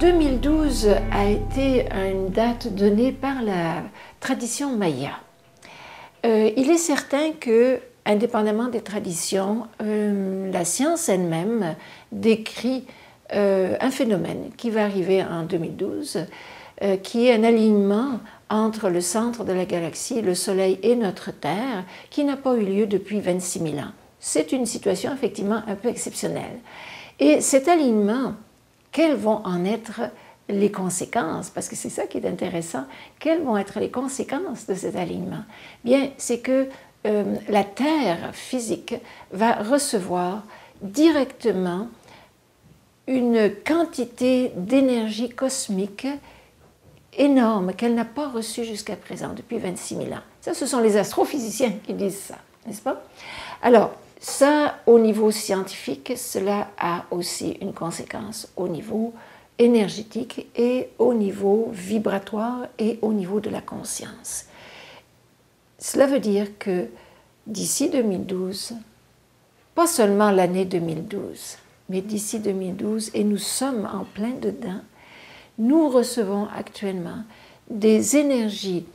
2012 a été une date donnée par la tradition maya. Il est certain que, indépendamment des traditions, la science elle-même décrit un phénomène qui va arriver en 2012, qui est un alignement entre le centre de la galaxie, le Soleil et notre Terre, qui n'a pas eu lieu depuis 26 000 ans. C'est une situation effectivement un peu exceptionnelle. Et cet alignement, quelles vont en être les conséquences? Parce que c'est ça qui est intéressant. Quelles vont être les conséquences de cet alignement? Bien, c'est que la Terre physique va recevoir directement une quantité d'énergie cosmique énorme qu'elle n'a pas reçue jusqu'à présent, depuis 26 000 ans. Ça, ce sont les astrophysiciens qui disent ça, n'est-ce pas? Alors, ça, au niveau scientifique, cela a aussi une conséquence au niveau énergétique et au niveau vibratoire et au niveau de la conscience. Cela veut dire que d'ici 2012, pas seulement l'année 2012, mais d'ici 2012, et nous sommes en plein dedans, nous recevons actuellement des énergies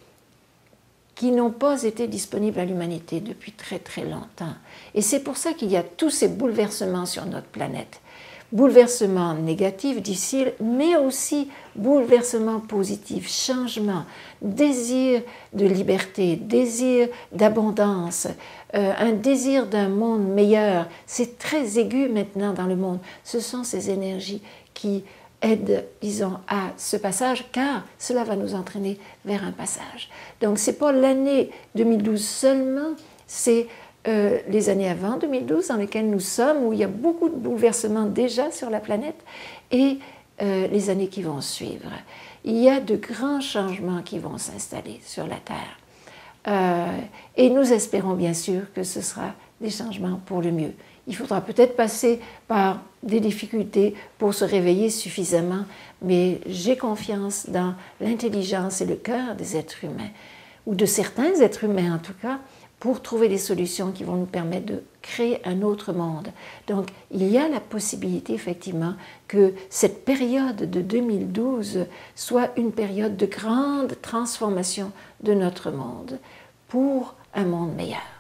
qui n'ont pas été disponibles à l'humanité depuis très très longtemps. Et c'est pour ça qu'il y a tous ces bouleversements sur notre planète. Bouleversements négatifs, difficiles, mais aussi bouleversements positifs, changements, désir de liberté, désir d'abondance, un désir d'un monde meilleur. C'est très aigu maintenant dans le monde. Ce sont ces énergies qui aide, disons, à ce passage, car cela va nous entraîner vers un passage. Donc, ce n'est pas l'année 2012 seulement, c'est les années avant 2012 dans lesquelles nous sommes, où il y a beaucoup de bouleversements déjà sur la planète, et les années qui vont suivre. Il y a de grands changements qui vont s'installer sur la Terre. Et nous espérons bien sûr que ce sera des changements pour le mieux. Il faudra peut-être passer par des difficultés pour se réveiller suffisamment, mais j'ai confiance dans l'intelligence et le cœur des êtres humains, ou de certains êtres humains en tout cas, pour trouver des solutions qui vont nous permettre de créer un autre monde. Donc, il y a la possibilité effectivement que cette période de 2012 soit une période de grande transformation de notre monde pour un monde meilleur.